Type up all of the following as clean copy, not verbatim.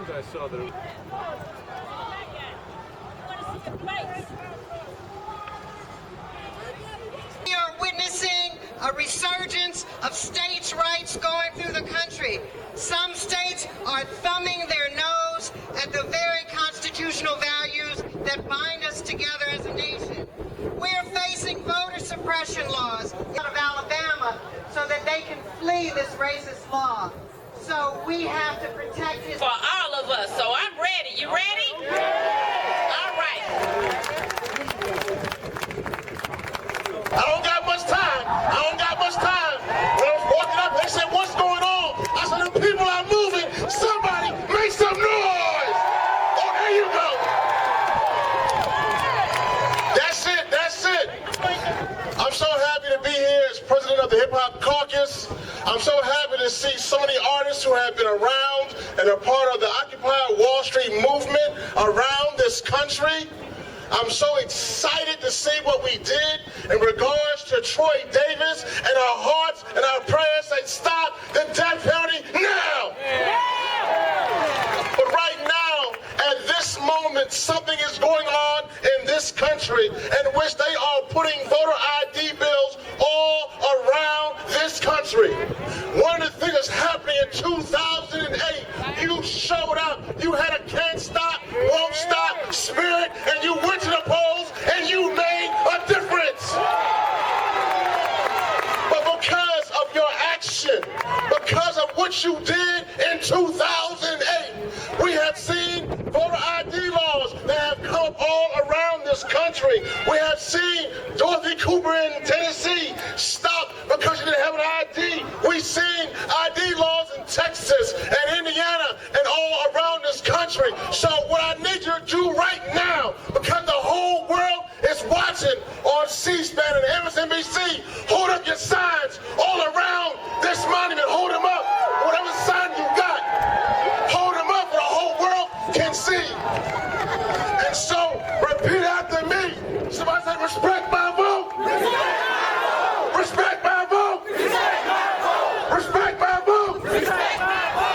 soon as I saw that. We are witnessing a resurgence of states' rights going through the country. Some states are thumbing their nose at the very constitutional values that bind us together as a nation. We're facing voter suppression laws out of Alabama so that they can flee this racist law. So we have to protect his... For all of us, so I'm ready. You ready? All right. I don't got much time. When I was walking up, they said, "What's going on?" I said, "The people are moving. Somebody make some noise." Oh, there you go. That's it. I'm so happy to be here as president of the Hip Hop Caucus. I'm so happy to see so many artists who have been around and are part of the Occupy Wall Street movement around this country. I'm so excited to see what we did in regards to Troy Davis, and our hearts and our prayers say, stop the death penalty now! But right now, at this moment, something is going on in this country in which they are putting voter ID bills all around this country. One of the things that's happening in 2008, you showed up, you had a can't stop, won't stop spirit, and you went to the polls and you made a difference. But because of your action, because of what you did in 2008, we have seen voter ID laws that have come all around this country. We have seen Dorothy Cooper in Tennessee stop because she didn't have an ID. We've seen ID laws in Texas and Indiana and all around this country. So what I need you to do right now, because the whole world is watching on C-SPAN and MSNBC, hold up your signs all around this monument. Hold them up. Whatever sign you got, hold them up so the whole world can see. And so, repeat after me. Somebody say, respect my vote. Respect my vote. Respect my vote.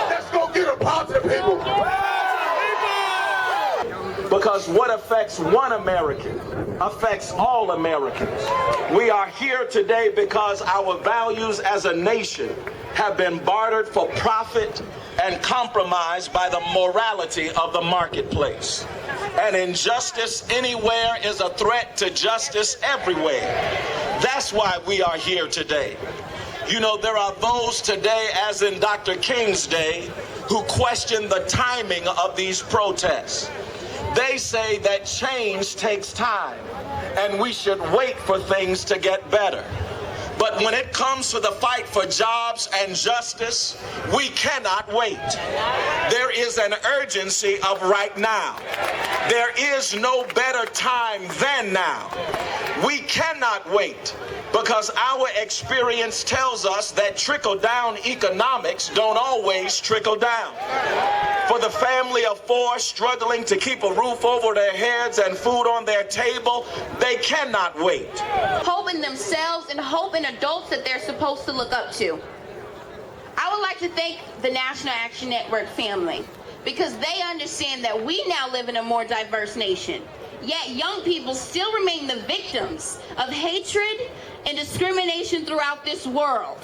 Let's go get a positive, people. Because what affects one American affects all Americans. We are here today because our values as a nation have been bartered for profit and compromised by the morality of the marketplace. And injustice anywhere is a threat to justice everywhere. That's why we are here today. You know, there are those today, as in Dr. King's day, who question the timing of these protests. They say that change takes time, and we should wait for things to get better. But when it comes to the fight for jobs and justice, we cannot wait. There is an urgency of right now. There is no better time than now. We cannot wait, because our experience tells us that trickle-down economics don't always trickle down. For the family of four struggling to keep a roof over their heads and food on their table, they cannot wait. Hope in themselves and hope in adults that they're supposed to look up to. I would like to thank the National Action Network family, because they understand that we now live in a more diverse nation. Yet young people still remain the victims of hatred and discrimination throughout this world.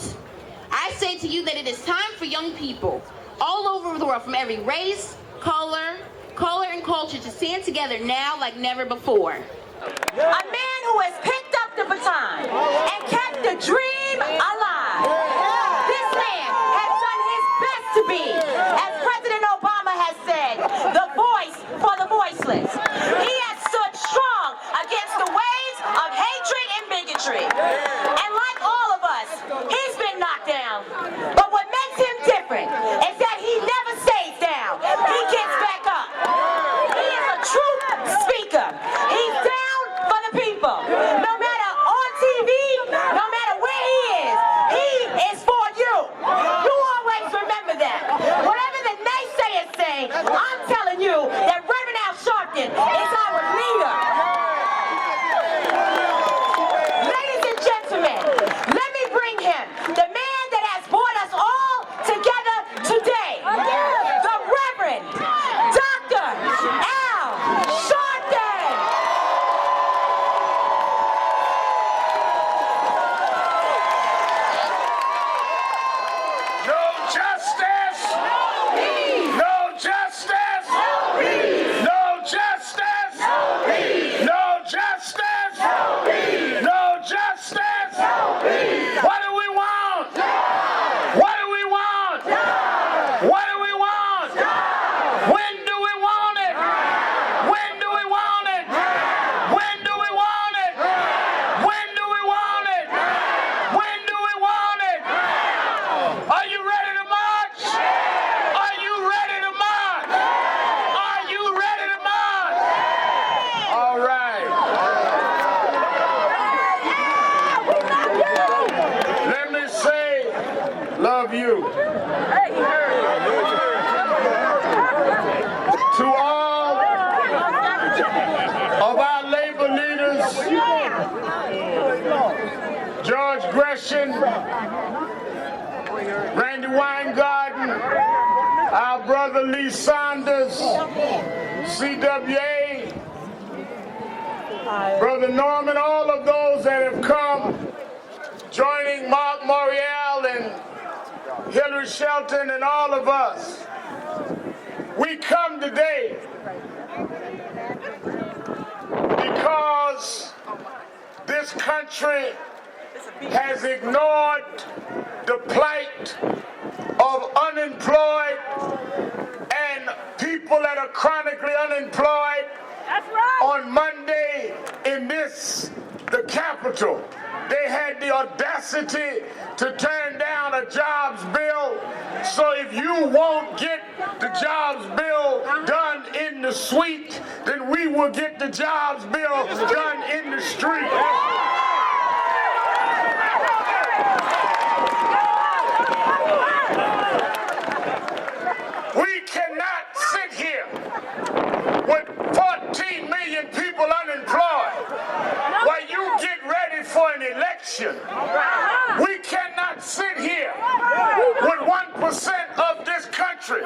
I say to you that it is time for young people all over the world, from every race, color, and culture, to stand together now like never before. A man who has picked up the baton and kept the dream alive. This man has done his best to be, as President Obama has said, the voice for the voiceless. He has stood strong against the waves of hatred and bigotry. And like all of us, he's been knocked down. But what makes him different is that he never stays down. He gets back up. He is a true speaker. He's down for the people. No matter on TV, no matter where he justice! No justice! No justice! No justice! No justice! What do we want? What do we want? What do we want? When do we want it? When do we want it? When do we want it? When do we want it? When do we want it? Are you ready to march? Are you ready to march? Are you ready to march? All right. Let me say, love you. To all of our labor leaders, George Gresham, Randy Weingarten, our brother Lee Saunders, CWA, Brother Norman, all of those that have come, joining Mark Morial and Hillary Shelton and all of us. We come today because this country has ignored the plight of unemployed and people that are chronically unemployed. That's right. On Monday in the Capitol, they had the audacity to turn down a jobs bill. So if you won't get the jobs bill done in the suite, then we will get the jobs bill done in the street. We cannot sit here with 14 million people unemployed while you get ready for an election. We cannot sit here with 1% of this country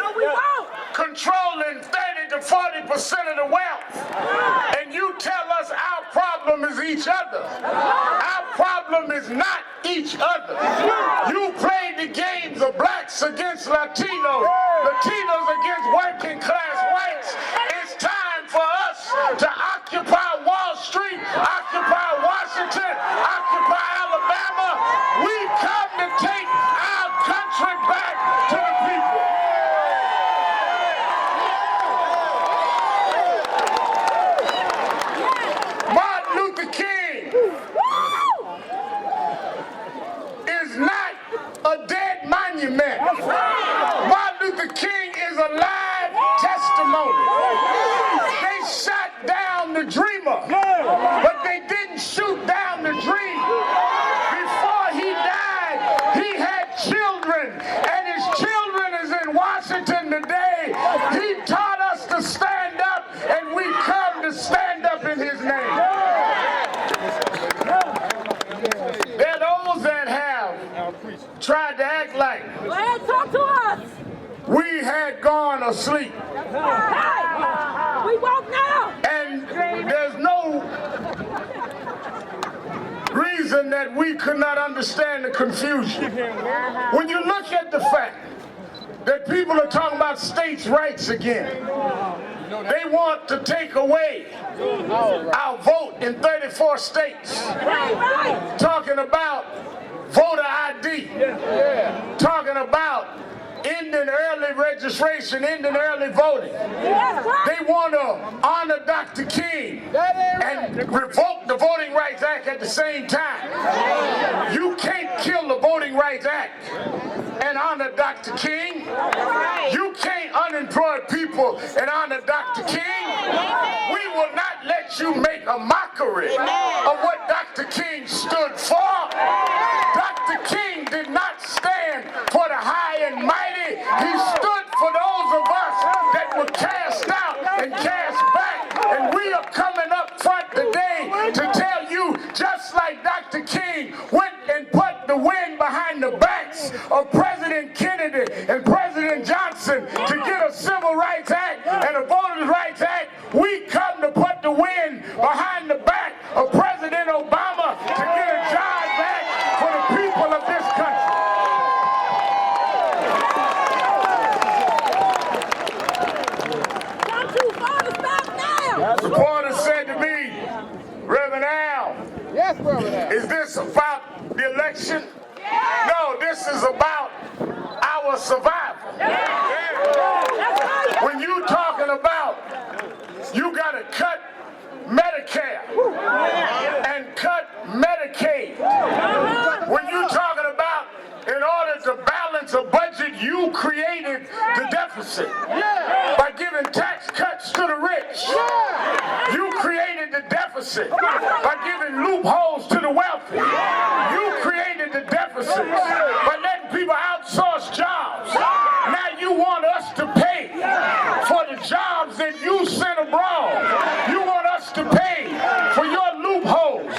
controlling 30 to 40% of the wealth, and you tell us our problem is each other. Our problem is not each other. You played the games of blacks against Latinos, Latinos against working class whites. It's time for us to occupy Wall Street, occupy Washington, occupy Alabama. We come to take our country back to the people. Martin Luther King is not a dead monument. Martin Luther King is a live testimony. They shot down the dreamer, but they didn't shoot down the dream. Before he died, he had children, and his children is in Washington today. He taught us to stand up, and we come to stand up in his name. There are those that have tried to act like Talk to us. we had gone asleep. Hey, we woke now. And there's no reason that we could not understand the confusion. When you look at the fact that people are talking about states' rights again, they want to take away our vote in 34 states. Talking about voter ID. Talking about ending early registration, ending early voting. They want to honor Dr. King and revoke the Voting Rights Act at the same time. You can't kill the Voting Rights Act and honor Dr. King. You can't unemploy people and honor Dr. King. We will not let you make a mockery of what Dr. King stood for. Dr. King did not stand for the high and mighty. He stood for those of us that were cast out and cast back. And we are coming up front today to tell you, just like Dr. King went and put the wind behind the backs of President Kennedy and President Johnson to get a Civil Rights Act and a Voters' Rights Act, we come to put the wind behind the back of President Obama to get a job back for the people of this country. election? No, this is about our survival. When you talking about you got to cut Medicare and cut Medicaid, when you talking about in order to balance a budget, you created the deficit by giving tax cuts to the rich. You created the deficit by giving loopholes to the wealthy. You created the deficit by letting people outsource jobs. Now you want us to pay for the jobs that you sent abroad. You want us to pay for your loopholes.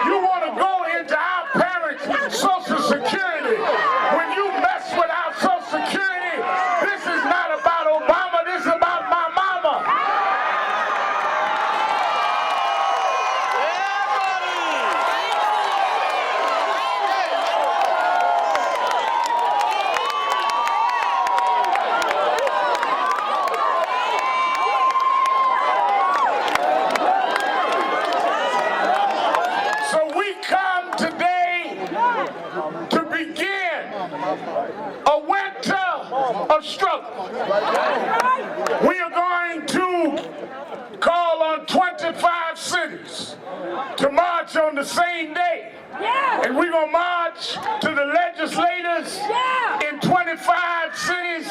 You want to go into our parents' Social Security. When you mess with our Social Security, this is not about Obama, this is about my mama. So we come today to begin a winter of struggle. We are going to call on 25 cities to march on the same day. And we're going to march to the legislators in 25 cities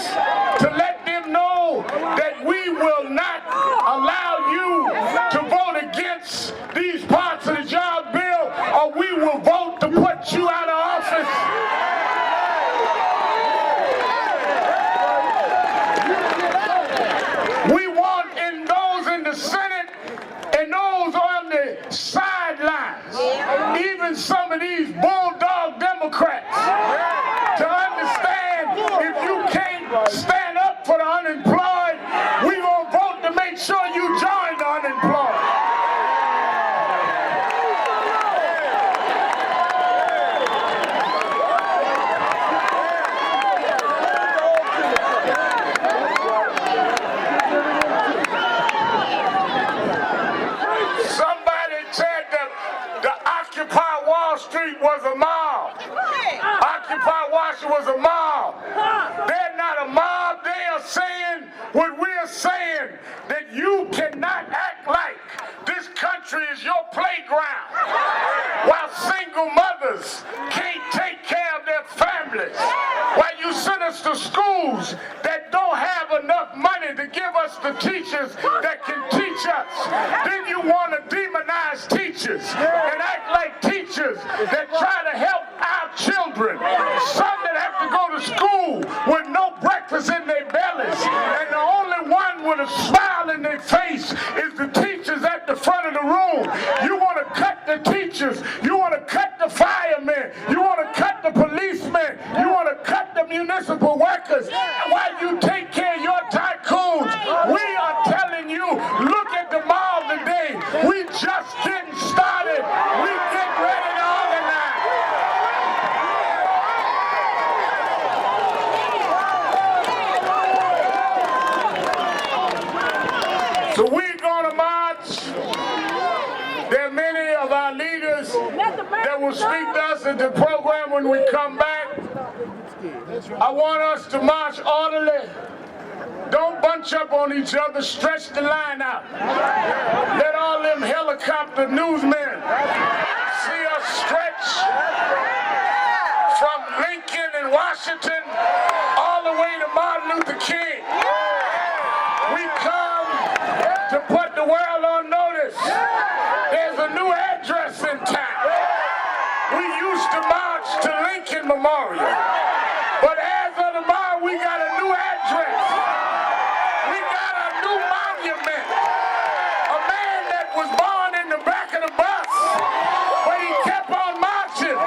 to let them know that we will not allow you to vote against these parts of the job bill, or we will vote to put you out of office. We want in those in the Senate and those on the sidelines, even some of these bulldog Democrats, to understand if you can't stand up for the unemployed, we're going to vote to make sure you join the unemployed. Occupy Wall Street was a mob. Occupy Washington was a mob. They're not a mob. They are saying what we're saying, that you cannot act like this country is your playground while single mothers can't take care of their families, while you send us to schools that don't have enough money to give us the teachers that can teach us. Then you want to demonize teachers and act like teachers that try to help our children. Some that have to go to school with no breakfast in their bellies, and the only one with a smile in their face is the teachers at the front of the room. You want to cut the teachers, you want to cut the firemen, you want to cut the policemen, you want to cut the municipal workers, while you take care of your tycoons. We are telling you, look at the mall today. We just getting started. We get ready to organize. So we're going to march. There are many of our leaders that will speak to us at the program when we come back. I want us to march orderly. Don't bunch up on each other. Stretch the line out. Let all them helicopter newsmen see us stretch from Lincoln and Washington all the way to Martin Luther King. We come to put the world on notice. There's a new address in town. We used to march to Lincoln Memorial, but as of tomorrow, we got a new address. We got a new monument. A man that was born in the back of the bus, but he kept on marching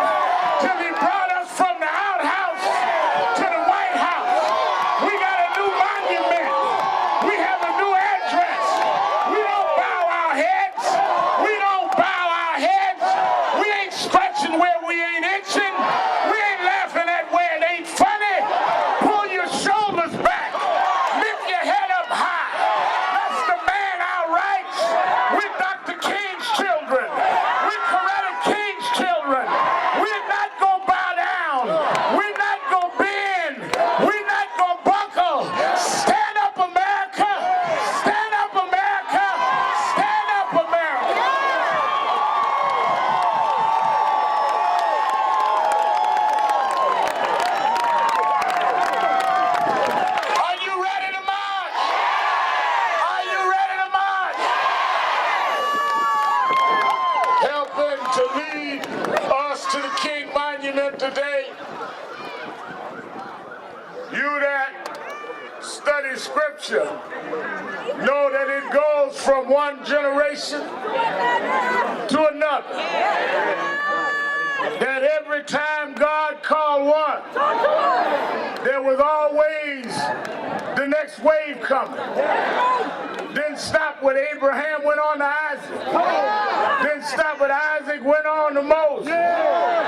till he brought us from the outhouse to the White House. We got a new monument. We have a new address. We don't bow our heads. We don't bow our heads. We ain't scratching where we ain't itching. We ain't laughing at where Holy Scripture, know that it goes from one generation to another. That every time God called one, there was always the next wave coming. Didn't stop with Abraham, went on to Isaac. Didn't stop with Isaac, went on to Moses.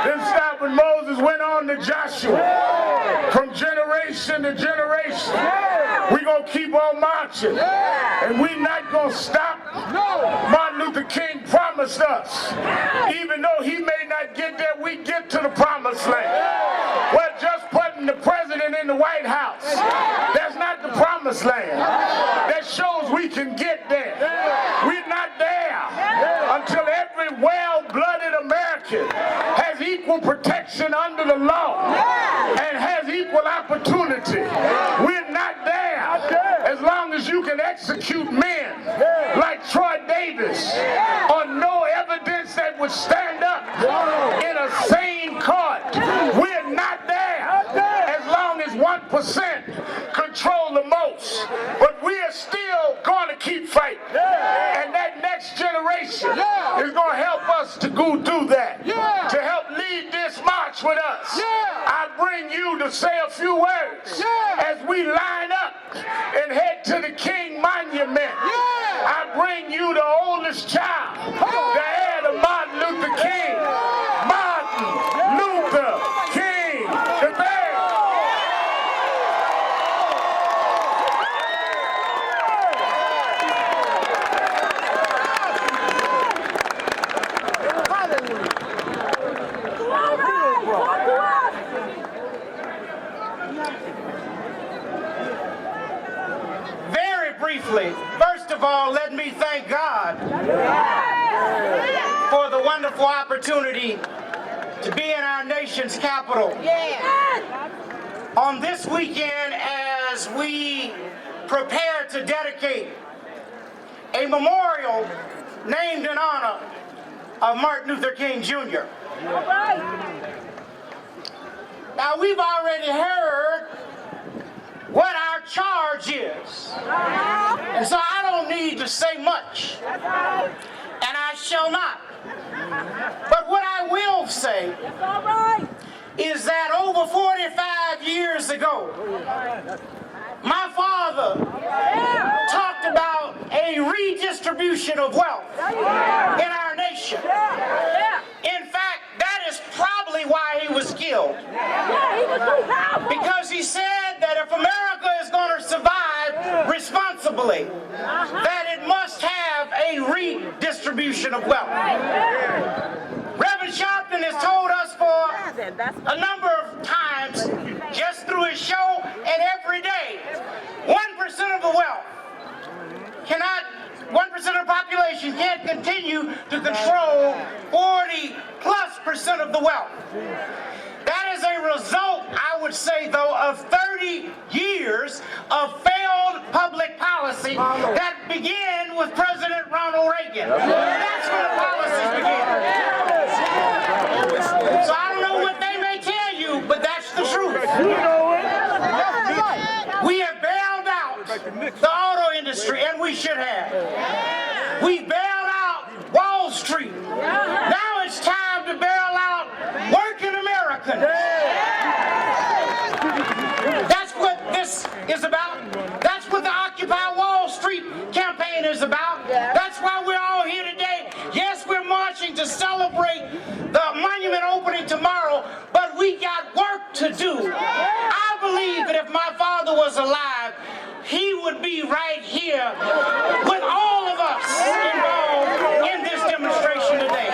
Didn't stop with Moses, went on to Joshua. From generation to generation, we're going to keep on marching. And we're not going to stop. Martin Luther King promised us, even though he may not get there, we get to the promised land. Well, just putting the president in the White House, that's not the promised land. That shows we can get there. We're not there until every well-blooded American has equal protection under the law and has equal opportunity. We're not there as long as you can execute men like Troy Davis on no evidence that would stand up in a sane court. We're not there as long as 1% control the most. But we are still going to keep fighting. And that next generation is going to help us to go do that, to help lead this march with us. I bring you to say a few words as we line up and head to the King Monument. I bring you the oldest child, the heir to Martin Luther King. Martin Luther King III. Very briefly, first of all, let me thank God for the wonderful opportunity to be in our nation's capital on this weekend as we prepare to dedicate a memorial named in honor of Martin Luther King Jr. Now, we've already heard what our charge is, and so I don't need to say much, and I shall not. But what I will say is that over 45 years ago, my father talked about a redistribution of wealth in our nation. In fact, that is probably why he was killed. Because he said that if America is going to survive responsibly, that it must have a redistribution of wealth. Reverend Sharpton has told us for a number of times, just through his show and every day, 1% of the wealth cannot, 1% of the population can't continue to control 40+% of the wealth. That is a result, I would say, though, of 30 years of failed public policy that began with President Ronald Reagan. That's where the policies began. So I don't know what they may tell you, but that's the truth. We have bailed out the auto industry, and we should have. We bailed out Wall Street. Now it's time to bail out working Americans. That's what this is about. That's what the Occupy Wall Street campaign is about. That's why we're all here today. Yes, we're marching to celebrate the monument opening tomorrow, but we got work to do. I believe that if my father was alive, he would be right here with all of us involved in this demonstration today.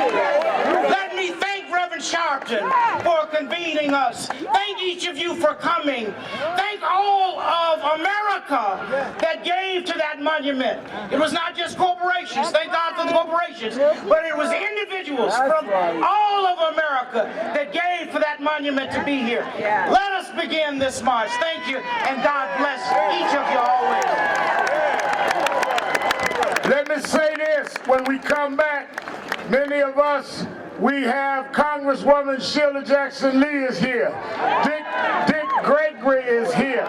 Let me thank Reverend Sharpton for convening us. Thank each of you for coming. Thank all of America that gave to that monument. It was not just corporations, thank God for the corporations, but it was individuals from all of America that gave for that monument to be here. Let us begin this march. Thank you, and God bless each of you always. Let me say this, when we come back, many of us, we have Congresswoman Sheila Jackson Lee is here. Dick Gregory is here.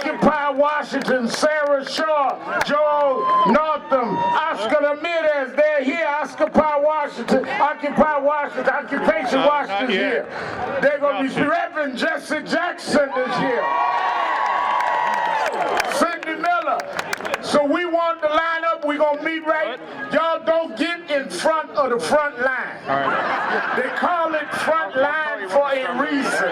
Occupy Washington, Sarah Shaw, Joel Northam, Oscar Ramirez, they're here. Occupy Washington, Occupation Washington is here. They're going to be Reverend Jesse Jackson is here. Sidney Miller. So we want to line up, we're going to meet right. Y'all don't get in front of the front line. They call it front line for a reason.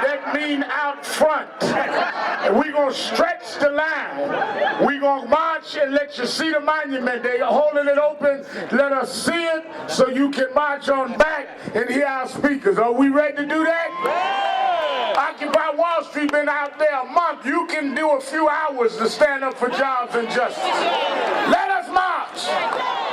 That means out front. And we're going to stretch the line. We're going to march and let you see the monument. They're holding it open. Let us see it so you can march on back and hear our speakers. Are we ready to do that? Occupy Wall Street been out there a month. You can do a few hours to stand up for jobs and justice. Let us march.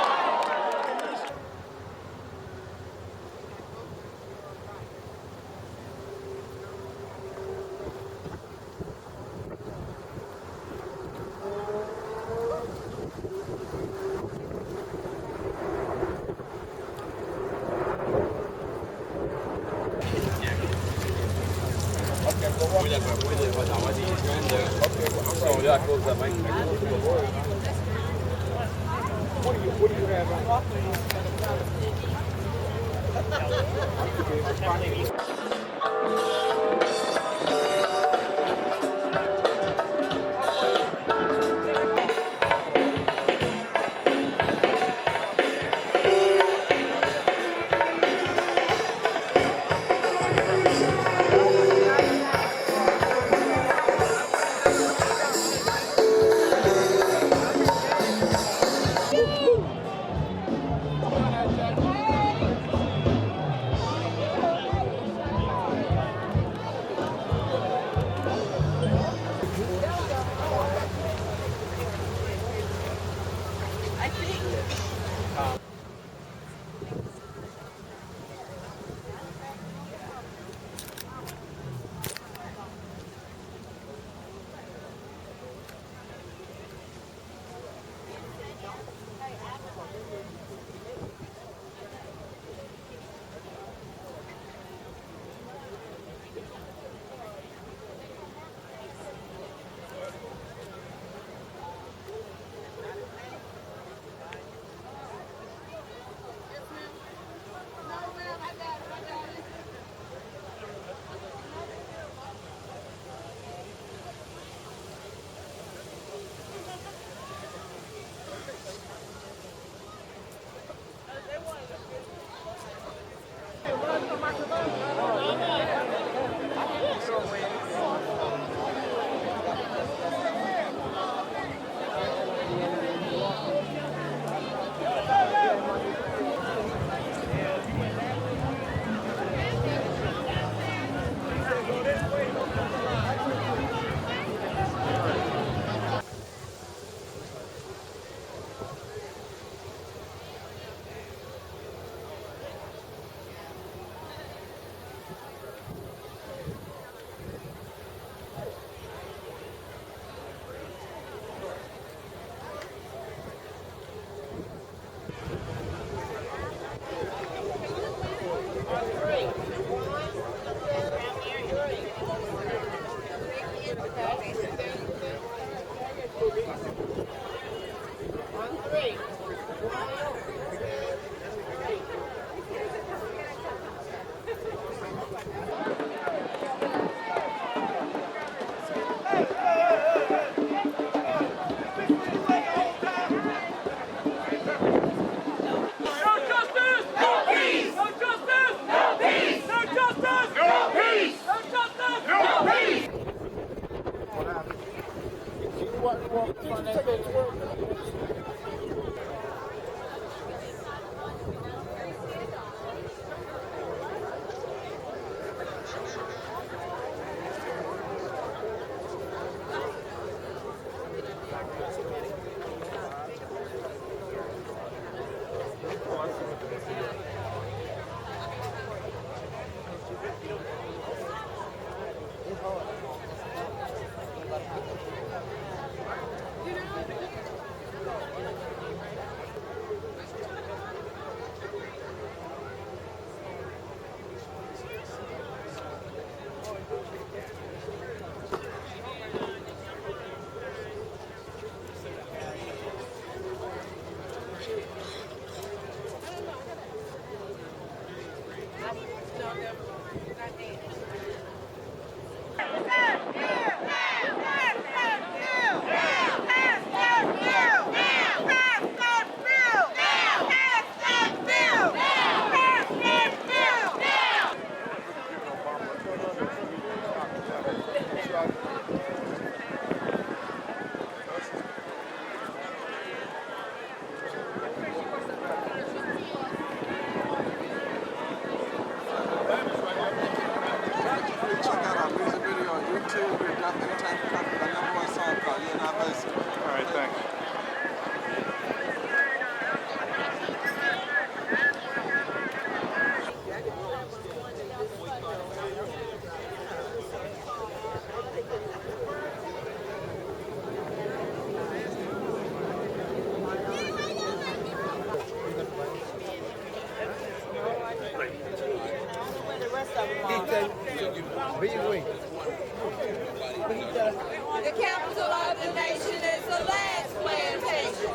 The capital of the nation is the last plantation.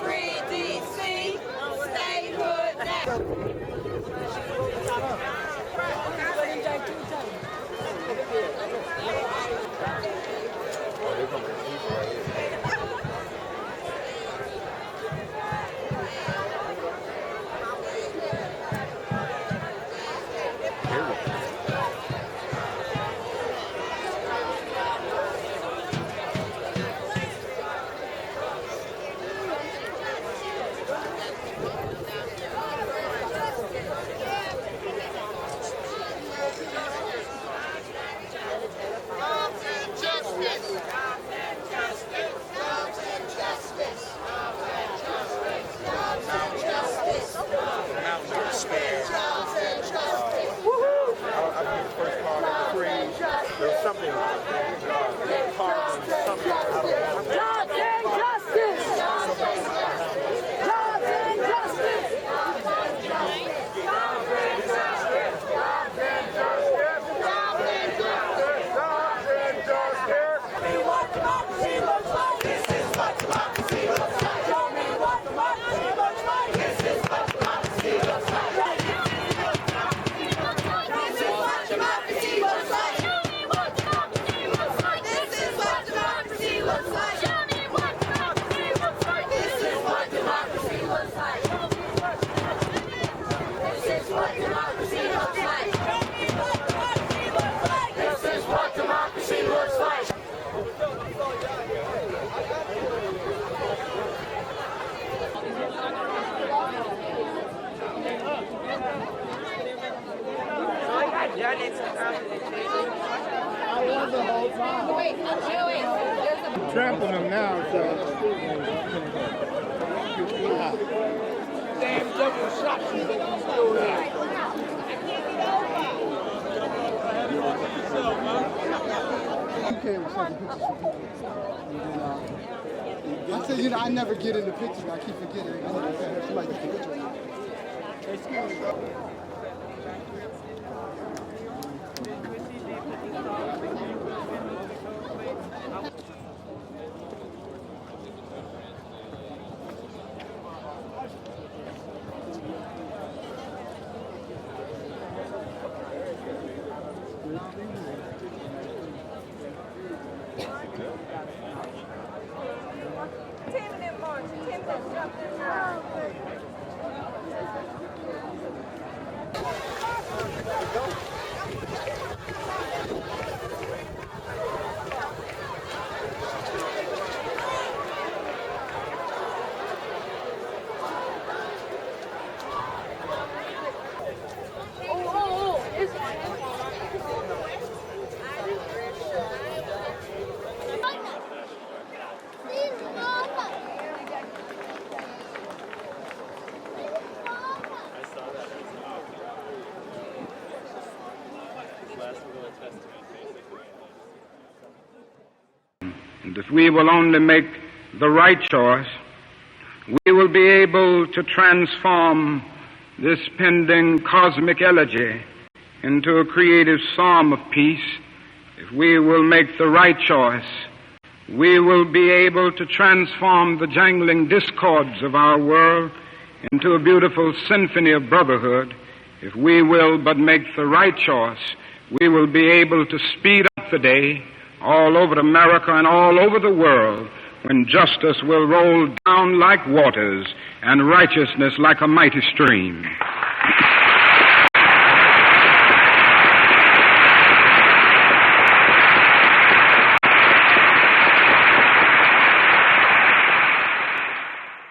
Free DC, statehood now. Trampling them now, so. Damn double shot. I said, you know, I never get in the picture. I keep forgetting. I have somebody get the picture. Excuse me. And if we will only make the right choice, we will be able to transform this pending cosmic elegy into a creative psalm of peace. If we will make the right choice, we will be able to transform the jangling discords of our world into a beautiful symphony of brotherhood. if we will but make the right choice, we will be able to speed up the day all over America and all over the world when justice will roll down like waters and righteousness like a mighty stream.